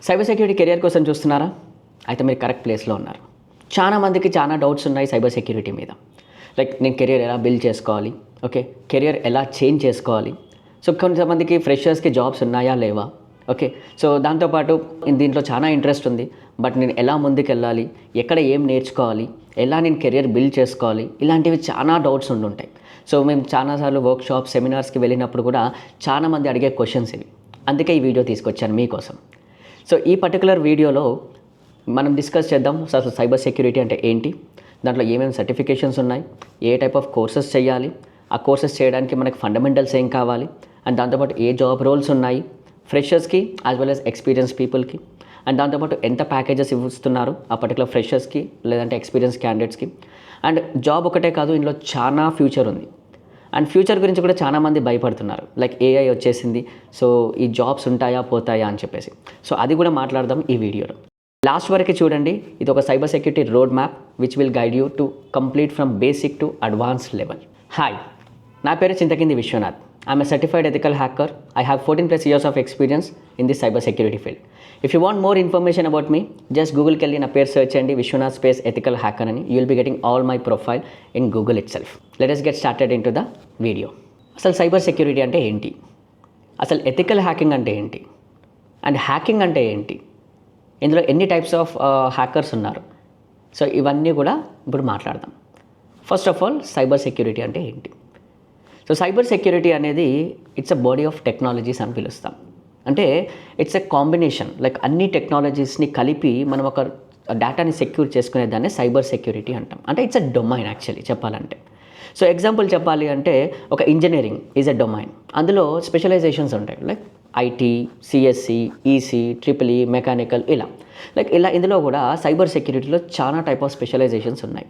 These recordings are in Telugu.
సైబర్ సెక్యూరిటీ కెరియర్ కోసం చూస్తున్నారా? అయితే మీరు కరెక్ట్ ప్లేస్లో ఉన్నారు. చాలా మందికి చాలా డౌట్స్ ఉన్నాయి సైబర్ సెక్యూరిటీ మీద. లైక్ నేను కెరియర్ ఎలా బిల్డ్ చేసుకోవాలి, ఓకే, కెరియర్ ఎలా చేంజ్ చేసుకోవాలి. సో కొంతమందికి ఫ్రెషర్స్కి జాబ్స్ ఉన్నాయా లేవా, ఓకే. సో దాంతోపాటు దీంట్లో చాలా ఇంట్రెస్ట్ ఉంది, బట్ నేను ఎలా ముందుకెళ్ళాలి, ఎక్కడ ఏం నేర్చుకోవాలి, ఎలా నేను కెరియర్ బిల్డ్ చేసుకోవాలి, ఇలాంటివి చాలా డౌట్స్ ఉండుంటాయి. సో మేము చాలాసార్లు వర్క్షాప్ సెమినార్స్కి వెళ్ళినప్పుడు కూడా చాలామంది అడిగే క్వశ్చన్స్ ఇవి. అందుకే ఈ వీడియో తీసుకొచ్చాను మీకోసం. సో ఈ పర్టికులర్ వీడియోలో మనం డిస్కస్ చేద్దాం అసలు సైబర్ సెక్యూరిటీ అంటే ఏంటి, దాంట్లో ఏమేమి సర్టిఫికేషన్స్ ఉన్నాయి, ఏ టైప్ ఆఫ్ కోర్సెస్ చేయాలి, ఆ కోర్సెస్ చేయడానికి మనకి ఫండమెంటల్స్ ఏం కావాలి, అండ్ దాంతోపాటు ఏ జాబ్ రోల్స్ ఉన్నాయి ఫ్రెషర్స్కి యాజ్ వెల్ యాజ్ ఎక్స్పీరియన్స్ పీపుల్కి, అండ్ దాంతోపాటు ఎంత ప్యాకేజెస్ ఇస్తున్నారు ఆ పర్టికులర్ ఫ్రెషర్స్కి లేదంటే ఎక్స్పీరియన్స్ క్యాండిడేట్స్కి. అండ్ జాబ్ ఒకటే కాదు, ఇందులో చాలా ఫ్యూచర్ ఉంది. అండ్ ఫ్యూచర్ గురించి కూడా చాలామంది భయపడుతున్నారు, లైక్ ఏఐ వచ్చేసింది, సో ఈ జాబ్స్ ఉంటాయా పోతాయా అని చెప్పేసి. సో అది కూడా మాట్లాడదాం ఈ వీడియోలో. లాస్ట్ వరకు చూడండి. ఇది ఒక cyber security road map which will guide you to complete from basic to advanced level. Hi, నా పేరు Chintakindi Viswanath. I'm a certified ethical hacker. I have 14+ years of experience in the cyber security field. If you want more information about me, just Googleకి వెళ్ళి నా పేరు సెర్చ్ చేయండి, విశ్వనాథ్ స్పేస్ ethical hacker అని. You will be getting all my profile in Google itself. Let us get started into the video. అసలు సైబర్ సెక్యూరిటీ అంటే ఏంటి, అసలు ఎథికల్ హ్యాకింగ్ అంటే ఏంటి, అండ్ హ్యాకింగ్ అంటే ఏంటి, ఇందులో ఎన్ని టైప్స్ ఆఫ్ హ్యాకర్స్ ఉన్నారు, సో ఇవన్నీ కూడా ఇప్పుడు మాట్లాడదాం. First of all cyber security అంటే ఏంటి. సో సైబర్ సెక్యూరిటీ అనేది it's a body of technologies అని పిలుస్తాం. అంటే ఇట్స్ ఎ కాంబినేషన్, లైక్ అన్ని టెక్నాలజీస్ని కలిపి మనం ఒక డేటాని సెక్యూర్ చేసుకునే దాన్ని సైబర్ సెక్యూరిటీ అంటాం. అంటే ఇట్స్ ఎ డొమైన్ యాక్చువల్లీ చెప్పాలంటే. సో ఎగ్జాంపుల్ చెప్పాలి అంటే ఒక ఇంజనీరింగ్ ఈజ్ ఎ డొమైన్, అందులో స్పెషలైజేషన్స్ ఉంటాయి, like IT, CSC, EC, triple E, mechanical, ఇలా ఇందులో కూడా సైబర్ సెక్యూరిటీలో చాలా టైప్ ఆఫ్ స్పెషలైజేషన్స్ ఉన్నాయి.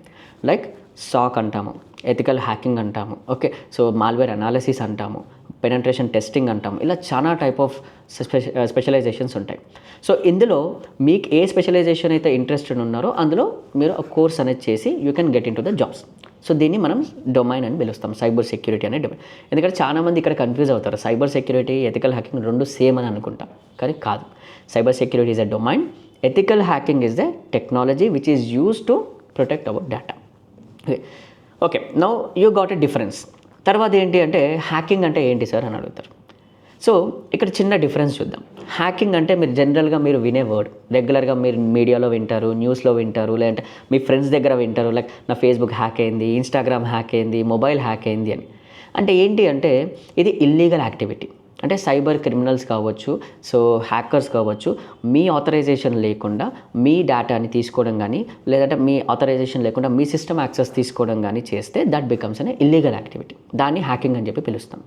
లైక్ సాక్ అంటాము, ఎథికల్ హ్యాకింగ్ అంటాము, ఓకే. సో మాల్వేర్ అనాలిసిస్ అంటాము, పెనట్రేషన్ టెస్టింగ్ అంటాము, ఇలా చాలా టైప్ ఆఫ్ స్పెషలైజేషన్స్ ఉంటాయి. సో ఇందులో మీకు ఏ స్పెషలైజేషన్ అయితే ఇంట్రెస్టెడ్ ఉన్నారో అందులో మీరు ఒక కోర్స్ అనేది చేసి you can get in to the jobs. So దీన్ని మనం డొమైన్ అని పిలుస్తాం, సైబర్ సెక్యూరిటీ అనే డొమైన్. ఎందుకంటే చాలామంది ఇక్కడ కన్ఫ్యూజ్ అవుతారు, సైబర్ సెక్యూరిటీ ఎథికల్ హ్యాకింగ్ రెండు సేమ్ అని అనుకుంటాం, కానీ కాదు. Cyber security is a domain, ethical hacking is the technology which is used to protect our data. Okay, now you got a difference. తర్వాత ఏంటి అంటే హ్యాకింగ్ అంటే ఏంటి సార్ అని అడుగుతారు. సో ఇక్కడ చిన్న డిఫరెన్స్ చూద్దాం. హ్యాకింగ్ అంటే మీరు జనరల్గా మీరు వినే వర్డ్, రెగ్యులర్గా మీరు మీడియాలో వింటారు, న్యూస్లో వింటారు, లేదంటే మీ ఫ్రెండ్స్ దగ్గర వింటారు, లైక్ నా ఫేస్బుక్ హ్యాక్ అయింది, ఇన్స్టాగ్రామ్ హ్యాక్ అయింది, మొబైల్ హ్యాక్ అయింది అని. అంటే ఏంటి అంటే ఇది ఇల్లీగల్ యాక్టివిటీ. అంటే సైబర్ క్రిమినల్స్ కావచ్చు, సో హ్యాకర్స్ కావచ్చు, మీ ఆథరైజేషన్ లేకుండా మీ డేటాని తీసుకోవడం కానీ, లేదంటే మీ ఆథరైజేషన్ లేకుండా మీ సిస్టమ్ యాక్సెస్ తీసుకోవడం కానీ చేస్తే దట్ బికమ్స్ అనే ఇల్లీగల్ యాక్టివిటీ. దాన్ని హ్యాకింగ్ అని చెప్పి పిలుస్తాం.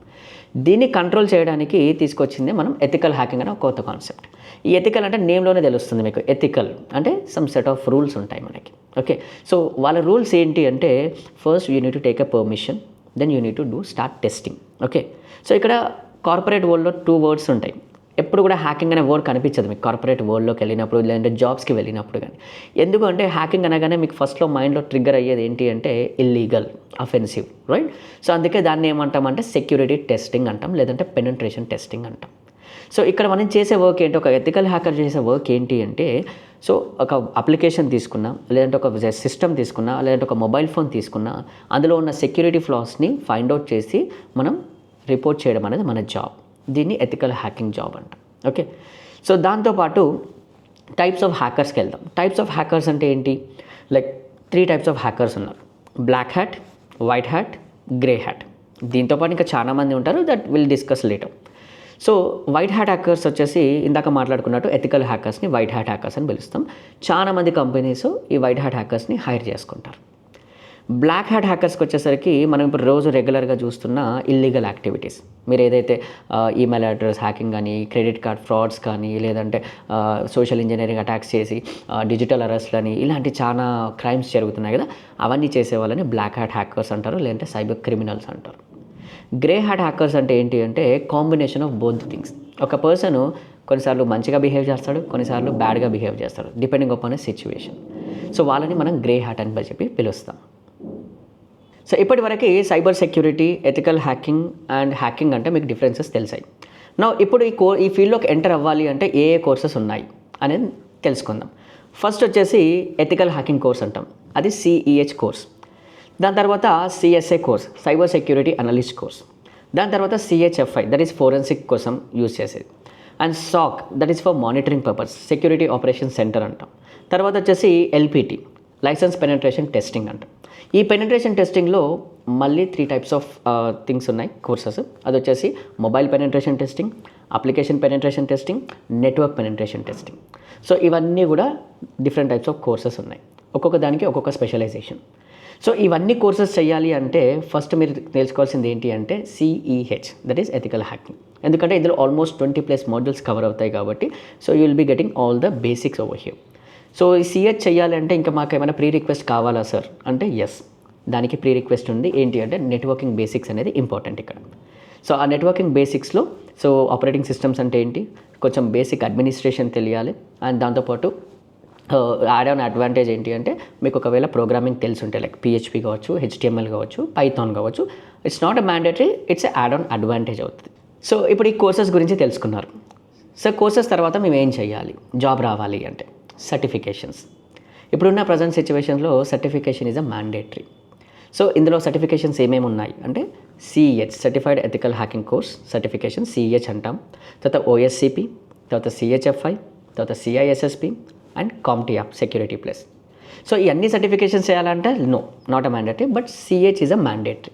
దీన్ని కంట్రోల్ చేయడానికి తీసుకొచ్చిందే మనం ఎథికల్ హ్యాకింగ్ అనే ఒక కొత్త కాన్సెప్ట్. ఈ ఎథికల్ అంటే నేమ్లోనే తెలుస్తుంది మీకు. ఎథికల్ అంటే సమ్ సెట్ ఆఫ్ రూల్స్ ఉంటాయి మనకి, ఓకే. సో వాళ్ళ రూల్స్ ఏంటి అంటే first you need to take a permission, then you need to start testing, okay. So ఇక్కడ కార్పొరేట్ వరల్డ్లో 2 వర్డ్స్ ఉంటాయి. ఎప్పుడు కూడా హ్యాకింగ్ అనే వర్డ్ కనిపించదు మీకు కార్పొరేట్ వరల్డ్లోకి వెళ్ళినప్పుడు, లేదంటే జాబ్స్కి వెళ్ళినప్పుడు కానీ. ఎందుకు అంటే హ్యాకింగ్ అనగానే మీకు ఫస్ట్లో మైండ్లో ట్రిగ్గర్ అయ్యేది ఏంటి అంటే ఇల్లీగల్, అఫెన్సివ్, రైట్. సో అందుకే దాన్ని ఏమంటామంటే సెక్యూరిటీ టెస్టింగ్ అంటాం, లేదంటే పెనట్రేషన్ టెస్టింగ్ అంటాం. సో ఇక్కడ మనం చేసే వర్క్ ఏంటి, ఒక ఎథికల్ హ్యాకర్ చేసే వర్క్ ఏంటి అంటే, సో ఒక అప్లికేషన్ తీసుకున్నా, లేదంటే ఒక సిస్టమ్ తీసుకున్నా, లేదంటే ఒక మొబైల్ ఫోన్ తీసుకున్నా, అందులో ఉన్న సెక్యూరిటీ ఫ్లాస్ని ఫైండ్ అవుట్ చేసి మనం రిపోర్ట్ చేయడం అనేది మన జాబ్. దీన్ని ఎథికల్ హ్యాకింగ్ జాబ్ అంటాం, ఓకే. సో దాంతోపాటు టైప్స్ ఆఫ్ హ్యాకర్స్కి వెళ్దాం. టైప్స్ ఆఫ్ హ్యాకర్స్ అంటే ఏంటి, లైక్ 3 టైప్స్ ఆఫ్ హ్యాకర్స్ ఉన్నారు. Black hat, white hat, grey hat. దీంతోపాటు ఇంకా చాలామంది ఉంటారు, that will discuss later. So white hat hackers వచ్చేసి ఇందాక మాట్లాడుకున్నట్టు ఎథికల్ హ్యాకర్స్ని వైట్ హ్యాట్ హ్యాకర్స్ అని పిలుస్తాం. చాలామంది కంపెనీస్ ఈ వైట్ హ్యాట్ హ్యాకర్స్ని హైర్ చేసుకుంటారు. బ్లాక్ హ్యాట్ హ్యాకర్స్కి వచ్చేసరికి మనం ఇప్పుడు రోజు రెగ్యులర్గా చూస్తున్న ఇల్లీగల్ యాక్టివిటీస్, మీరు ఏదైతే ఈమెయిల్ అడ్రస్ హ్యాకింగ్ కానీ, క్రెడిట్ కార్డ్ ఫ్రాడ్స్ కానీ, లేదంటే సోషల్ ఇంజనీరింగ్ అటాక్స్ చేసి డిజిటల్ అరెస్ట్లని, ఇలాంటి చాలా క్రైమ్స్ జరుగుతున్నాయి కదా, అవన్నీ చేసే వాళ్ళని బ్లాక్ హ్యాట్ హ్యాకర్స్ అంటారు, లేదంటే సైబర్ క్రిమినల్స్ అంటారు. గ్రే హ్యాట్ హ్యాకర్స్ అంటే ఏంటి అంటే కాంబినేషన్ ఆఫ్ బోత్ థింగ్స్. ఒక పర్సన్ కొన్నిసార్లు మంచిగా బిహేవ్ చేస్తాడు, కొన్నిసార్లు బ్యాడ్గా బిహేవ్ చేస్తాడు, depending upon a situation. So వాళ్ళని మనం గ్రే హ్యాట్ అని చెప్పి పిలుస్తాం. సో ఇప్పటివరకు cyber security, ethical hacking and hacking అంటే మీకు డిఫరెన్సెస్ తెలిసాయి. నా ఇప్పుడు ఈ ఫీల్డ్లోకి ఎంటర్ అవ్వాలి అంటే ఏ కోర్సెస్ ఉన్నాయి అనేది తెలుసుకుందాం. ఫస్ట్ వచ్చేసి ఎథికల్ హ్యాకింగ్ కోర్స్ అంటాం, అది సిఈహెచ్ కోర్స్. దాని తర్వాత CSA course, cyber security analyst course. దాని తర్వాత సిహెచ్ఎఫ్ఐ, దట్ ఈస్ ఫోరెన్సిక్ కోసం యూజ్ చేసేది. And SOC, that is for monitoring purpose, security operation centre అంటాం. తర్వాత వచ్చేసి ఎల్పిటి, లైసెన్స్ పెనట్రేషన్ టెస్టింగ్ అంటాం. ఈ పెనట్రేషన్ టెస్టింగ్లో మళ్ళీ 3 టైప్స్ ఆఫ్ థింగ్స్ ఉన్నాయి కోర్సెస్. అది వచ్చేసి mobile penetration testing, application penetration testing, network penetration testing. So ఇవన్నీ కూడా డిఫరెంట్ టైప్స్ ఆఫ్ కోర్సెస్ ఉన్నాయి, ఒక్కొక్క దానికి ఒక్కొక్క స్పెషలైజేషన్. సో ఇవన్నీ కోర్సెస్ చేయాలి అంటే ఫస్ట్ మీరు తెలుసుకోవాల్సింది ఏంటి అంటే CEH, that is ethical hacking. ఎందుకంటే ఇందులో ఆల్మోస్ట్ 20+ మాడ్యూల్స్ కవర్ అవుతాయి కాబట్టి so you will be getting all the basics over here. So ఈ సిహెచ్ చేయాలంటే ఇంకా మాకు ఏమైనా ప్రీ రిక్వెస్ట్ కావాలా సార్ అంటే ఎస్, దానికి ప్రీ రిక్వెస్ట్ ఉంది. ఏంటి అంటే నెట్వర్కింగ్ బేసిక్స్ అనేది ఇంపార్టెంట్ ఇక్కడ. సో ఆ నెట్వర్కింగ్ బేసిక్స్లో సో ఆపరేటింగ్ సిస్టమ్స్ అంటే ఏంటి, కొంచెం బేసిక్ అడ్మినిస్ట్రేషన్ తెలియాలి. అండ్ దాంతోపాటు యాడ్ ఆన్ అడ్వాంటేజ్ ఏంటి అంటే మీకు ఒకవేళ ప్రోగ్రామింగ్ తెలిసి ఉంటే లైక్ పిహెచ్పి కావచ్చు, హెచ్టిఎంఎల్ కావచ్చు, పైథాన్ కావచ్చు, it's not a mandatory, it's add on advantage అవుతుంది. సో ఇప్పుడు ఈ కోర్సెస్ గురించి తెలుసుకున్నారు. సో కోర్సెస్ తర్వాత మేము ఏం చేయాలి జాబ్ రావాలి అంటే సర్టిఫికేషన్స్. ఇప్పుడున్న ప్రజెంట్ సిచ్యువేషన్లో సర్టిఫికేషన్ ఈజ్ అ మ్యాండేటరీ. సో ఇందులో సర్టిఫికేషన్స్ ఏమేమి ఉన్నాయి అంటే CEH, certified ethical hacking course certification CEH అంటాం. తర్వాత ఓఎస్సిపి, తర్వాత సిహెచ్ఎఫ్ఐ, తర్వాత CISSP and CompTIA security plus. సో ఈ అన్ని సర్టిఫికేషన్స్ చేయాలంటే no, not a mandatory, but CEH is a mandatory.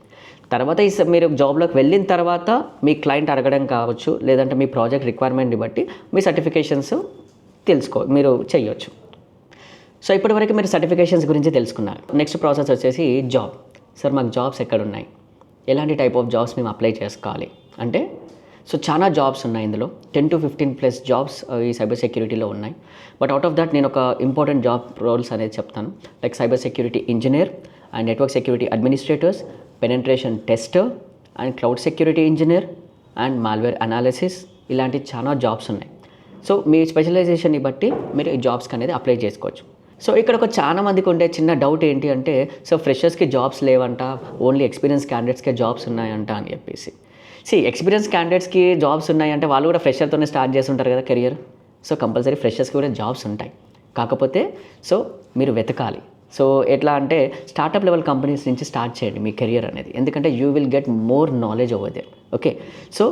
తర్వాత మీరు జాబ్లోకి వెళ్ళిన తర్వాత మీ క్లయింట్ అడగడం కావచ్చు, లేదంటే మీ ప్రాజెక్ట్ రిక్వైర్మెంట్ని బట్టి మీ సర్టిఫికేషన్స్ మీరు చేయొచ్చు. సో ఇప్పటివరకు మీరు సర్టిఫికేషన్స్ గురించి తెలుసుకున్నారు. నెక్స్ట్ ప్రాసెస్ వచ్చేసి జాబ్. సార్ మాకు జాబ్స్ ఎక్కడ ఉన్నాయి, ఎలాంటి టైప్ ఆఫ్ జాబ్స్ మేము అప్లై చేసుకోవాలి అంటే సో చాలా జాబ్స్ ఉన్నాయి. ఇందులో 10 to 15+ జాబ్స్ ఈ సైబర్ సెక్యూరిటీలో ఉన్నాయి. బట్ అవుట్ ఆఫ్ దట్ నేను ఒక ఇంపార్టెంట్ జాబ్ రోల్స్ అనేది చెప్తాను. Like cyber security engineer and network security administrators, penetration tester and cloud security engineer and malware analysis, ఇలాంటి చాలా జాబ్స్ ఉన్నాయి. సో మీ స్పెషలైజేషన్ని బట్టి మీరు ఈ జాబ్స్కి అనేది అప్లై చేసుకోవచ్చు. సో ఇక్కడ ఒక చాలా మందికి ఉండే చిన్న డౌట్ ఏంటి అంటే సో ఫ్రెషర్స్కి జాబ్స్ లేవంట, ఓన్లీ ఎక్స్పీరియన్స్ క్యాండిడేట్స్కే జాబ్స్ ఉన్నాయంట అని చెప్పేసి. ఎక్స్పీరియన్స్ క్యాండిడేట్స్కి జాబ్స్ ఉన్నాయంటే వాళ్ళు కూడా ఫ్రెషర్తోనే స్టార్ట్ చేస్తుంటారు కదా కెరియర్. సో కంపల్సరీ ఫ్రెషర్స్కి కూడా జాబ్స్ ఉంటాయి, కాకపోతే సో మీరు వెతకాలి. సో ఎట్లా అంటే స్టార్టప్ లెవెల్ కంపెనీస్ నుంచి స్టార్ట్ చేయండి మీ కెరియర్ అనేది, ఎందుకంటే you will get more knowledge over there. Okay, so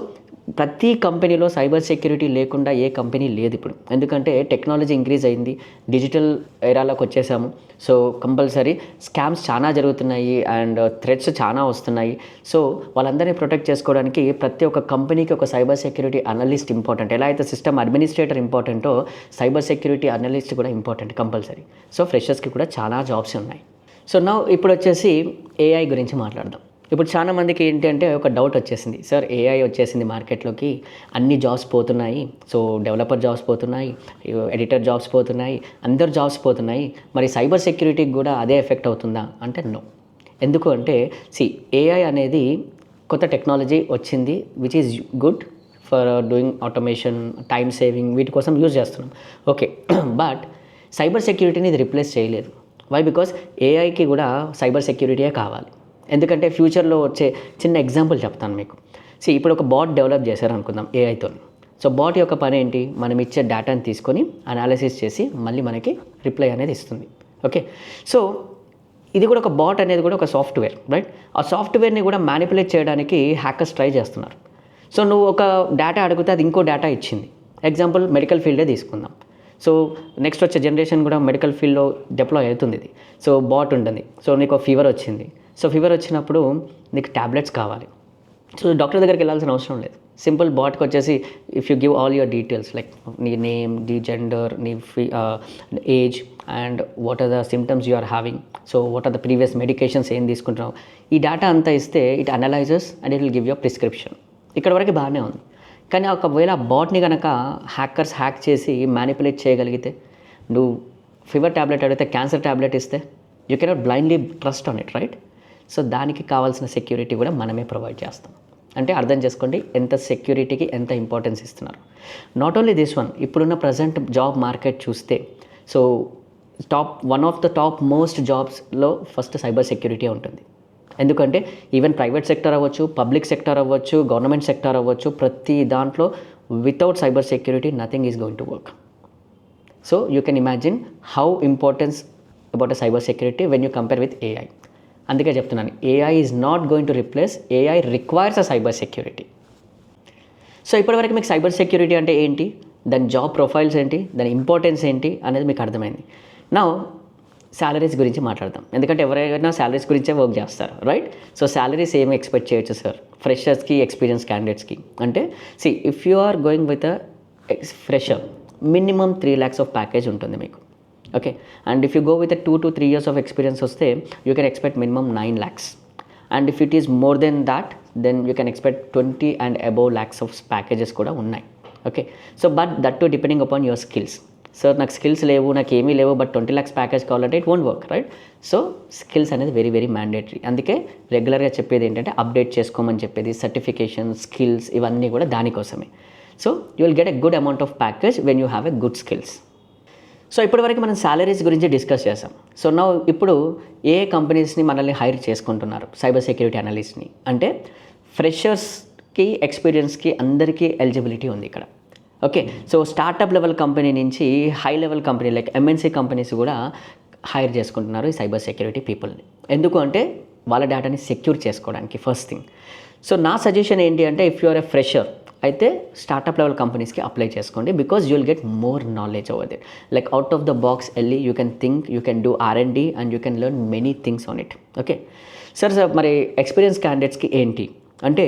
ప్రతి కంపెనీలో సైబర్ సెక్యూరిటీ లేకుండా ఏ కంపెనీ లేదు ఇప్పుడు, ఎందుకంటే టెక్నాలజీ ఇంక్రీజ్ అయింది, డిజిటల్ ఎరాలోకి వచ్చేసాము. సో కంపల్సరీ స్కామ్స్ చాలా జరుగుతున్నాయి అండ్ థ్రెట్స్ చాలా వస్తున్నాయి. సో వాళ్ళందరినీ ప్రొటెక్ట్ చేసుకోవడానికి ప్రతి ఒక్క కంపెనీకి ఒక సైబర్ సెక్యూరిటీ అనలిస్ట్ ఇంపార్టెంట్. ఎలా అయితే సిస్టమ్ అడ్మినిస్ట్రేటర్ ఇంపార్టెంటో సైబర్ సెక్యూరిటీ అనలిస్ట్ కూడా ఇంపార్టెంట్ కంపల్సరీ. సో ఫ్రెషర్స్కి కూడా చాలా జాబ్స్ ఉన్నాయి. సో ఇప్పుడు వచ్చేసి ఏఐ గురించి మాట్లాడదాం. ఇప్పుడు చాలా మందికి ఏంటి అంటే ఒక డౌట్ వచ్చేసింది, సార్ ఏఐ వచ్చేసింది మార్కెట్లోకి, అన్ని జాబ్స్ పోతున్నాయి, సో డెవలపర్ జాబ్స్ పోతున్నాయి, ఎడిటర్ జాబ్స్ పోతున్నాయి, అందరు జాబ్స్ పోతున్నాయి, మరి సైబర్ సెక్యూరిటీకి కూడా అదే ఎఫెక్ట్ అవుతుందా అంటే నో. ఎందుకు అంటే ఏఐ అనేది కొత్త టెక్నాలజీ వచ్చింది which is good for doing automation, time saving, వీటి కోసం యూజ్ చేస్తున్నాం. ఓకే, బట్ సైబర్ సెక్యూరిటీని ఇది రిప్లేస్ చేయలేదు. వై? బికాస్ ఏఐకి కూడా సైబర్ సెక్యూరిటీయే కావాలి. ఎందుకంటే ఫ్యూచర్లో వచ్చే చిన్న ఎగ్జాంపుల్ చెప్తాను మీకు. ఇప్పుడు ఒక బాట్ డెవలప్ చేశారు అనుకుందాం ఏఐతో. సో బాట్ యొక్క పని ఏంటి, మనం ఇచ్చే డేటాని తీసుకొని అనాలిసిస్ చేసి మళ్ళీ మనకి రిప్లై అనేది ఇస్తుంది. ఓకే, సో ఇది కూడా ఒక బాట్ అనేది కూడా ఒక సాఫ్ట్వేర్, రైట్? ఆ సాఫ్ట్వేర్ని కూడా మ్యానిపులేట్ చేయడానికి హ్యాకర్స్ ట్రై చేస్తున్నారు. సో నువ్వు ఒక డేటా అడిగితే అది ఇంకో డేటా ఇచ్చింది. ఎగ్జాంపుల్ మెడికల్ ఫీల్డే తీసుకుందాం. సో నెక్స్ట్ వచ్చే జనరేషన్ కూడా మెడికల్ ఫీల్డ్లో డిప్లాయ్ అవుతుంది ఇది. సో బాట్ ఉంటుంది. సో నీకు ఫీవర్ వచ్చింది. సో ఫీవర్ వచ్చినప్పుడు నీకు ట్యాబ్లెట్స్ కావాలి. సో డాక్టర్ దగ్గరికి వెళ్ళాల్సిన అవసరం లేదు. సింపుల్ బాట్కి వచ్చేసి if you give all your details like నీ నేమ్, నీ జెండర్, నీ age and what are the symptoms you are having, so what are the previous medications ఏం తీసుకుంటున్నావు, ఈ డేటా అంతా ఇస్తే it analyses and it will give your prescription. ఇక్కడ వరకు బాగానే ఉంది. కానీ ఒకవేళ బాట్ని కనుక హ్యాకర్స్ హ్యాక్ చేసి మ్యానిపులేట్ చేయగలిగితే, నువ్వు ఫీవర్ ట్యాబ్లెట్ అడిగితే క్యాన్సర్ ట్యాబ్లెట్ ఇస్తే you cannot blindly trust on it, right? So దానికి కావాల్సిన సెక్యూరిటీ కూడా మనమే ప్రొవైడ్ చేస్తాం. అంటే అర్థం చేసుకోండి ఎంత సెక్యూరిటీకి ఎంత ఇంపార్టెన్స్ ఇస్తున్నారు. నాట్ ఓన్లీ దిస్ వన్, ఇప్పుడున్న ప్రజెంట్ జాబ్ మార్కెట్ చూస్తే so one of the top most జాబ్స్లో ఫస్ట్ సైబర్ సెక్యూరిటీ ఉంటుంది. ఎందుకంటే ఈవెన్ ప్రైవేట్ సెక్టర్ అవ్వచ్చు, పబ్లిక్ సెక్టర్ అవ్వచ్చు, గవర్నమెంట్ సెక్టర్ అవ్వచ్చు, ప్రతి దాంట్లో without cyber security nothing is going to work. So you can imagine how importance about a cyber security when you compare with AI. అందుకే చెప్తున్నాను, AI is not going to replace, AI requires a cyber security. So ఇప్పటివరకు మీకు సైబర్ సెక్యూరిటీ అంటే ఏంటి, దాని జాబ్ ప్రొఫైల్స్ ఏంటి, దాని ఇంపార్టెన్స్ ఏంటి అనేది మీకు అర్థమైంది. నా శాలరీస్ గురించి మాట్లాడదాం, ఎందుకంటే ఎవరైనా శాలరీస్ గురించే వర్క్ చేస్తారు, రైట్? సో శాలరీస్ ఏమి ఎక్స్పెక్ట్ చేయొచ్చు సార్ ఫ్రెషర్స్కి, ఎక్స్పీరియన్స్ క్యాండిడేట్స్కి అంటే, see if you are going with a fresher minimum 3 lakhs of package ఉంటుంది మీకు, okay. And if you go with 2 to 3 years of experience వస్తే you can expect minimum 9 lakhs. And if it is more than that then you can expect 20 and above lakhs of packages కూడా ఉన్నాయి, okay. So but that to depending upon your skills. Sir నాకు స్కిల్స్ లేవు, నాకు ఏమీ లేవు, బట్ 20 lakhs ప్యాకేజ్ కావాలంటే it won't work, right? So skills అనేది వెరీ వెరీ మ్యాండేటరీ. అందుకే రెగ్యులర్గా చెప్పేది ఏంటంటే అప్డేట్ చేసుకోమని చెప్పేది, సర్టిఫికేషన్, స్కిల్స్ ఇవన్నీ కూడా దానికోసమే. So you will get a good amount of package when you have a good skills. So ఇప్పటివరకు మనం శాలరీస్ గురించి డిస్కస్ చేసాం. సో నా ఇప్పుడు ఏ కంపెనీస్ని మనల్ని హైర్ చేసుకుంటున్నారు సైబర్ సెక్యూరిటీ అనలిస్ట్ని అంటే, ఫ్రెషర్స్కి, ఎక్స్పీరియన్స్కి అందరికీ ఎలిజిబిలిటీ ఉంది ఇక్కడ, okay. So startup level company నుంచి high level company like MNC companies కూడా హైర్ చేసుకుంటున్నారు ఈ సైబర్ సెక్యూరిటీ పీపుల్ని. ఎందుకు అంటే వాళ్ళ డేటాని సెక్యూర్ చేసుకోవడానికి ఫస్ట్ థింగ్. సో నా సజెషన్ ఏంటి అంటే, if you are a fresher అయితే స్టార్టప్ లెవెల్ కంపెనీస్కి అప్లై చేసుకోండి, because you will get more knowledge over there. Like out of the box వెళ్ళి you can think, you can do R&D and you can learn many things on it, okay. Sir మరి ఎక్స్పీరియన్స్ క్యాండిడేట్స్కి ఏంటి అంటే,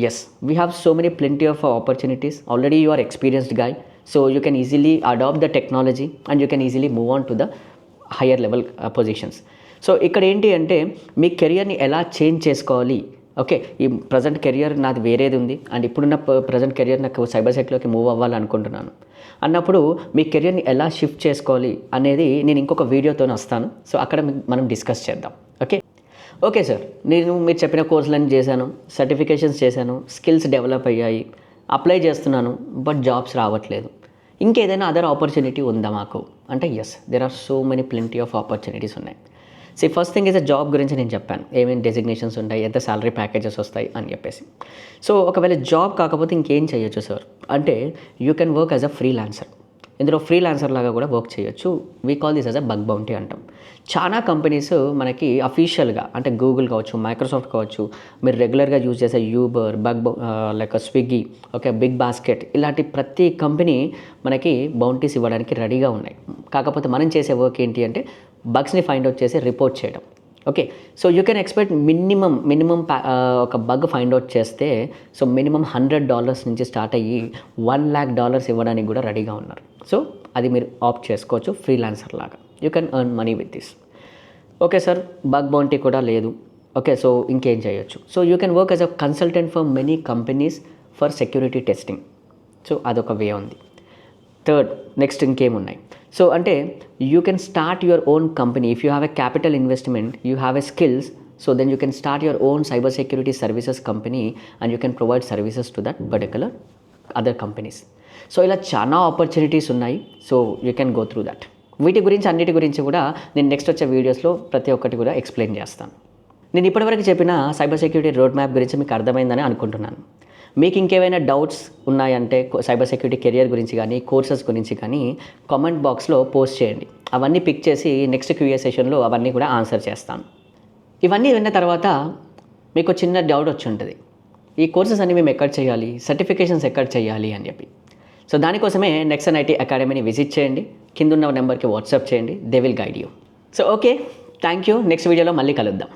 yes we have so many plenty of opportunities. Already you are experienced guy, so you can easily adapt the technology and you can easily move on to the higher level positions. So ఇక్కడ ఏంటి అంటే, మీ కెరియర్ని ఎలా చేంజ్ చేసుకోవాలి, ఓకే. ఈ ప్రజెంట్ కెరియర్ నాది వేరేది ఉంది అండ్ ఇప్పుడున్న ప్రజెంట్ కెరియర్ నాకు సైబర్ సెక్యూరిటీలోకి మూవ్ అవ్వాలనుకుంటున్నాను అన్నప్పుడు మీ కెరియర్ని ఎలా షిఫ్ట్ చేసుకోవాలి అనేది నేను ఇంకొక వీడియోతో వస్తాను. సో అక్కడ మనం డిస్కస్ చేద్దాం, ఓకే. ఓకే సార్, మీరు చెప్పిన కోర్సులన్నీ చేశాను, సర్టిఫికేషన్స్ చేశాను, స్కిల్స్ డెవలప్ అయ్యాయి, అప్లై చేస్తున్నాను, బట్ జాబ్స్ రావట్లేదు, ఇంకేదైనా అదర్ ఆపర్చునిటీ ఉందా మాకు అంటే, yes there are so many plenty of opportunities ఉన్నాయి. So first thing is job గురించి నేను చెప్పాను, ఏమేమి డెసిగ్నేషన్స్ ఉంటాయి, ఎంత సాలరీ ప్యాకేజెస్ వస్తాయి అని చెప్పేసి. సో ఒకవేళ జాబ్ కాకపోతే ఇంకేం చేయొచ్చు సార్ అంటే, you can work as a freelancer. ఇందులో ఫ్రీలాన్సర్ లాగా కూడా వర్క్ చేయొచ్చు. We call this as a bug bounty అంటాం. చాలా కంపెనీస్ మనకి అఫీషియల్గా అంటే గూగుల్ కావచ్చు, మైక్రోసాఫ్ట్ కావచ్చు, మీరు రెగ్యులర్గా యూజ్ చేసే Uber, like Swiggy, okay, Big Basket, ఇలాంటి ప్రతి కంపెనీ మనకి బౌంటీస్ ఇవ్వడానికి రెడీగా ఉన్నాయి. కాకపోతే మనం చేసే వర్క్ ఏంటి అంటే, బగ్స్ని ఫైండ్ అవుట్ చేసి రిపోర్ట్ చేయడం, okay. So you can expect minimum ఒక బగ్ ఫైండ్ అవుట్ చేస్తే సో మినిమం $100 నుంచి స్టార్ట్ అయ్యి $1 lakh ఇవ్వడానికి కూడా రెడీగా ఉన్నారు. సో అది మీరు ఆప్ట్ చేసుకోవచ్చు ఫ్రీలాన్సర్ లాగా. You can earn money with this, okay sir. Bug bounty కూడా లేదు, ఓకే. సో ఇంకేం చేయొచ్చు, so you can work as a consultant for many companies for security testing. So అదొక వే ఉంది. థర్డ్, నెక్స్ట్ ఇంకేమున్నాయి, సో అంటే you can start your own company. If you have a capital investment, you have a skills, so then you can start your own cyber security services company and you can provide services to that particular other companies. So ఇలా చాలా ఆపర్చునిటీస్ ఉన్నాయి. So you can go through that. వీటి గురించి అన్నిటి గురించి కూడా నేను నెక్స్ట్ వచ్చే వీడియోస్లో ప్రతి ఒక్కటి కూడా ఎక్స్ప్లెయిన్ చేస్తాను. నేను ఇప్పటివరకు చెప్పిన సైబర్ సెక్యూరిటీ రోడ్ మ్యాప్ గురించి మీకు అర్థమైందని అనుకుంటున్నాను. మీకు ఇంకేమైనా డౌట్స్ ఉన్నాయంటే సైబర్ సెక్యూరిటీ కెరియర్ గురించి కానీ, కోర్సెస్ గురించి కానీ కామెంట్ బాక్స్లో పోస్ట్ చేయండి. అవన్నీ పిక్ చేసి నెక్స్ట్ Q&A సెషన్లో అవన్నీ కూడా ఆన్సర్ చేస్తాను. ఇవన్నీ విన్న తర్వాత మీకు చిన్న డౌట్ వచ్చి ఉంటుంది, ఈ కోర్సెస్ అన్ని మేము ఎక్కడ చేయాలి, సర్టిఫికేషన్స్ ఎక్కడ చేయాలి అని చెప్పి. సో దానికోసమే నెక్సన్ ఐటీ అకాడమీని విజిట్ చేయండి. కింద ఉన్న నెంబర్కి వాట్సాప్ చేయండి, they will guide you. So okay, thank you. Next వీడియోలో మళ్ళీ కలుద్దాం.